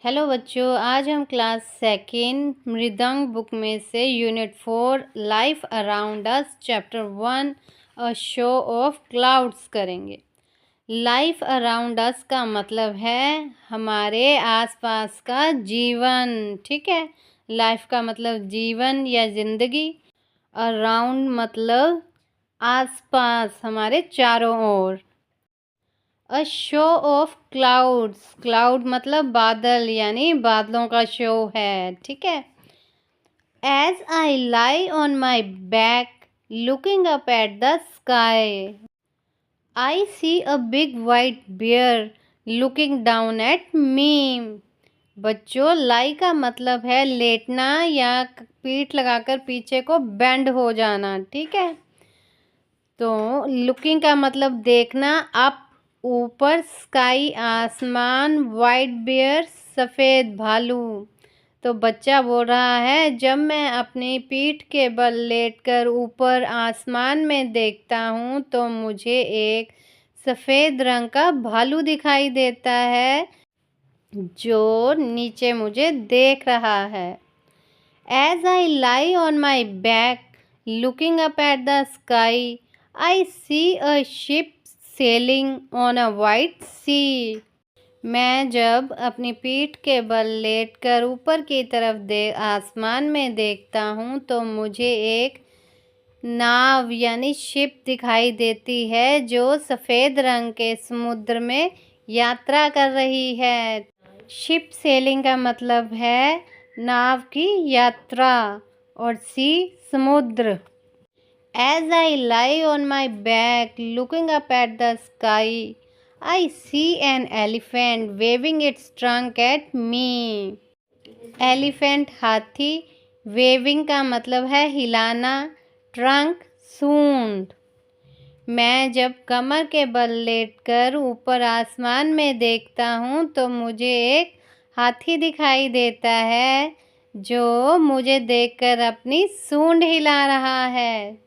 Hello बच्चों, आज हम क्लास सेकेंड मृदंग बुक में से unit 4 life around us chapter 1 a show of clouds करेंगे। लाइफ अराउंड अस का मतलब है हमारे आसपास का जीवन। ठीक है, लाइफ का मतलब जीवन या जिंदगी, अराउंड मतलब आसपास, हमारे चारों ओर। A show of clouds, cloud मतलब बादल, यानी बादलों का शो है। ठीक है। As I lie on my back looking up at the sky I see a big white bear looking down at me. बच्चों, लाई का मतलब है लेटना या पीठ लगाकर पीछे को बेंड हो जाना। ठीक है। तो लुकिंग का मतलब देखना, अप ऊपर, स्काई आसमान, वाइट बियर सफ़ेद भालू। तो बच्चा बोल रहा है जब मैं अपनी पीठ के बल लेटकर ऊपर आसमान में देखता हूँ तो मुझे एक सफ़ेद रंग का भालू दिखाई देता है जो नीचे मुझे देख रहा है। As I lie on my back looking up at the sky I see a ship sailing on a white sea. मैं जब अपनी पीठ के बल लेटकर ऊपर की तरफ आसमान में देखता हूँ तो मुझे एक नाव यानी शिप दिखाई देती है जो सफ़ेद रंग के समुद्र में यात्रा कर रही है। शिप सेलिंग का मतलब है नाव की यात्रा, और सी समुद्र। As I lie on my back looking up at the sky, I see an elephant waving its trunk at me. Elephant हाथी, waving का मतलब है हिलाना, ट्रंक सूंड। मैं जब कमर के बल लेटकर ऊपर आसमान में देखता हूँ तो मुझे एक हाथी दिखाई देता है जो मुझे देखकर अपनी सूंड हिला रहा है।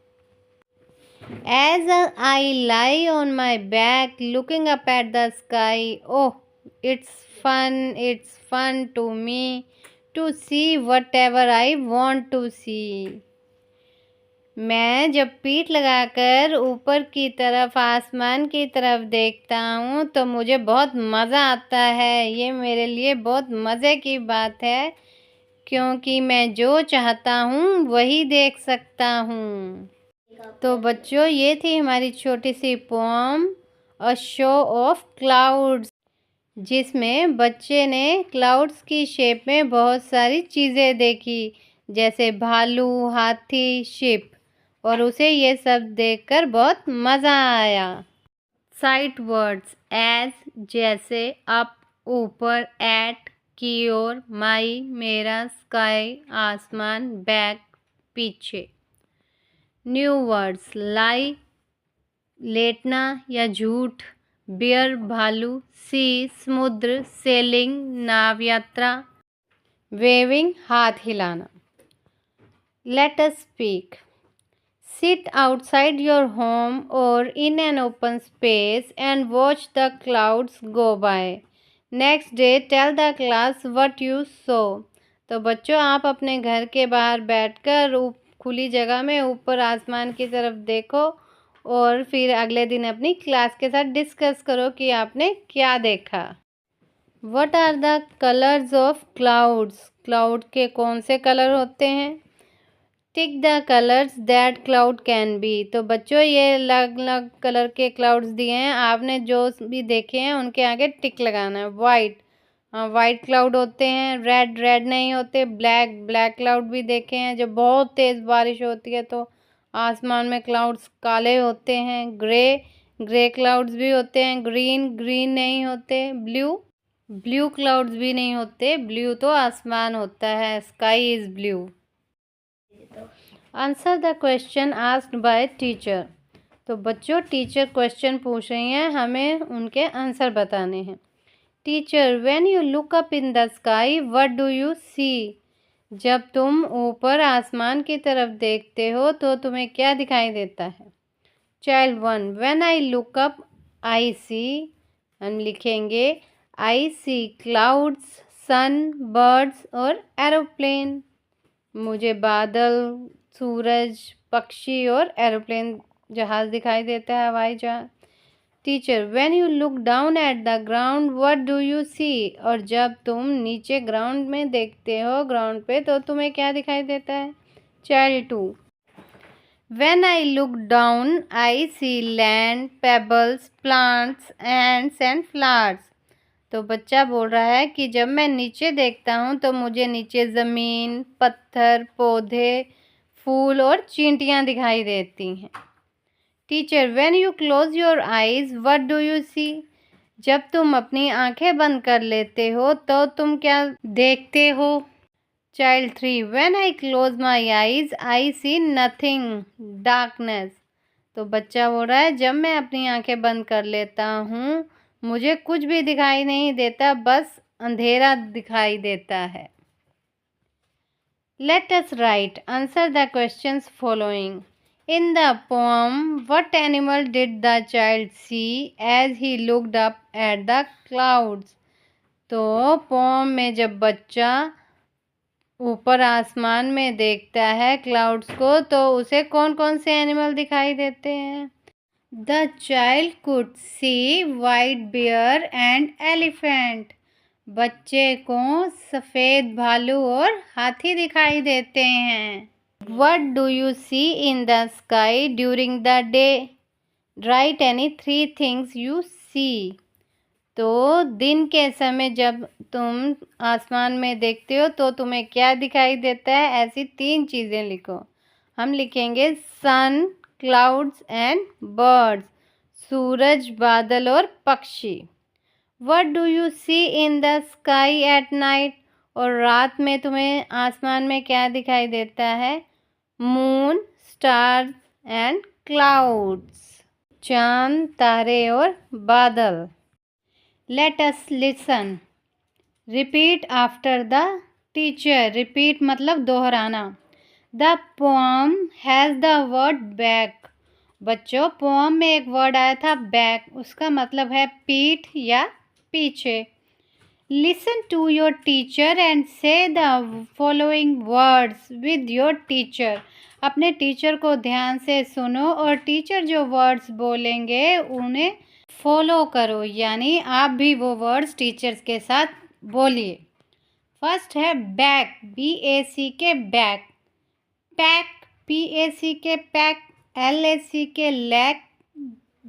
As I lie on my back looking up at the sky, oh, it's fun to me to see whatever I want to see. मैं जब पीठ लगाकर ऊपर की तरफ आसमान की तरफ देखता हूँ तो मुझे बहुत मज़ा आता है। ये मेरे लिए बहुत मज़े की बात है क्योंकि मैं जो चाहता हूँ वही देख सकता हूँ। तो बच्चों, ये थी हमारी छोटी सी poem a show of clouds, जिसमें बच्चे ने क्लाउड्स की शेप में बहुत सारी चीज़ें देखी, जैसे भालू, हाथी, शिप, और उसे ये सब देखकर बहुत मज़ा आया। साइट वर्ड्स: एज जैसे, अप ऊपर, एट की ओर, माई मेरा, स्काई आसमान, बैक पीछे। न्यू वर्ड्स: लाई लेटना या झूठ, बियर भालू, सी समुद्र, सेलिंग नाव यात्रा, वेविंग हाथ हिलाना। Let us speak. Sit outside your home और in an open space and watch the clouds go by. Next day tell the class what you saw. तो बच्चों, आप अपने घर के बाहर बैठकर खुली जगह में ऊपर आसमान की तरफ देखो और फिर अगले दिन अपनी क्लास के साथ डिस्कस करो कि आपने क्या देखा। What are the colours of clouds? Cloud के कौन से कलर होते हैं? Tick the colours that cloud can be. तो बच्चों, ये अलग अलग कलर के क्लाउड्स दिए हैं, आपने जो भी देखे हैं उनके आगे टिक लगाना है। वाइट, वाइट क्लाउड होते हैं। रेड, रेड नहीं होते। ब्लैक, ब्लैक क्लाउड भी देखे हैं, जब बहुत तेज़ बारिश होती है तो आसमान में क्लाउड्स काले होते हैं। ग्रे, ग्रे क्लाउड्स भी होते हैं। ग्रीन, ग्रीन नहीं होते। ब्लू, ब्लू क्लाउड्स भी नहीं होते। ब्लू तो आसमान होता है, sky is blue. Answer the question asked by teacher. तो बच्चों, टीचर क्वेश्चन पूछ रही हैं, हमें उनके आंसर बताने हैं। Teacher, when you look up in the sky what do you see? जब तुम ऊपर आसमान की तरफ देखते हो तो तुम्हें क्या दिखाई देता है? Child 1, when I look up I see, हम लिखेंगे I see clouds sun, birds और एरोप्लेन। मुझे बादल, सूरज, पक्षी और एरोप्लेन जहाज़ दिखाई देता है, हवाई जहाज़। Teacher, when you look down at the ground what do you see? और जब तुम नीचे ग्राउंड में देखते हो, ग्राउंड पे, तो तुम्हें क्या दिखाई देता है? Child 2, when I look down I see land, pebbles, plants, ants and flowers. तो बच्चा बोल रहा है कि जब मैं नीचे देखता हूँ तो मुझे नीचे ज़मीन, पत्थर, पौधे, फूल और चींटियाँ दिखाई देती हैं। Teacher, when you close your eyes what do you see? जब तुम अपनी आंखें बंद कर लेते हो तो तुम क्या देखते हो? Child 3, when I close my eyes I see nothing, darkness. तो बच्चा बोल रहा है जब मैं अपनी आंखें बंद कर लेता हूँ मुझे कुछ भी दिखाई नहीं देता, बस अंधेरा दिखाई देता है। Let us write. Answer the questions following. In the poem, what animal did the child see as he looked up at the clouds? तो पोम में जब बच्चा ऊपर आसमान में देखता है क्लाउड्स को तो उसे कौन कौन से एनिमल दिखाई देते हैं? The child could see white bear and elephant. बच्चे को सफ़ेद भालू और हाथी दिखाई देते हैं। What do you see in the sky during the day? Write any 3 things you see. तो दिन के समय जब तुम आसमान में देखते हो तो तुम्हें क्या दिखाई देता है? ऐसी 3 चीज़ें लिखो। हम लिखेंगे सन, क्लाउड्स एंड बर्ड्स, सूरज, बादल और पक्षी। What do you see in the sky at night? और रात में तुम्हें आसमान में क्या दिखाई देता है? मून, स्टार्स एंड क्लाउड्स, चांद, तारे और बादल। Let us listen. Repeat after the teacher. Repeat मतलब दोहराना। The poem has the word back. बच्चों, पोम में एक वर्ड आया था बैक, उसका मतलब है पीठ या पीछे। Listen to your teacher and say the following words with your teacher. अपने टीचर को ध्यान से सुनो और टीचर जो वर्ड्स बोलेंगे उन्हें फॉलो करो, यानी आप भी वो वर्ड्स टीचर्स के साथ बोलिए। फर्स्ट है बैक, BAC के बैक, पैक, PAC के पैक, LAC के लैक,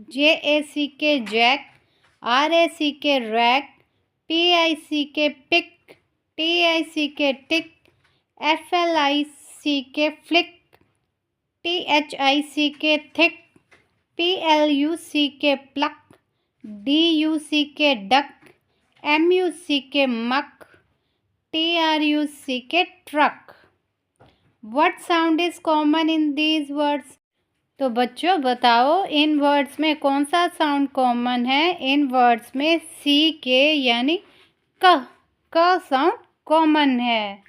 JAC के जैक, RAC के रैक, PIC के पिक, TIC के टिक, FLIC के फ्लिक, THIC के थिक, PLUC के प्लक, DUC के डक, MUC के मक, TRUC के truck. What sound is common in these words? तो बच्चों बताओ इन वर्ड्स में कौन सा साउंड कॉमन है? इन वर्ड्स में सी के यानी क साउंड कॉमन है।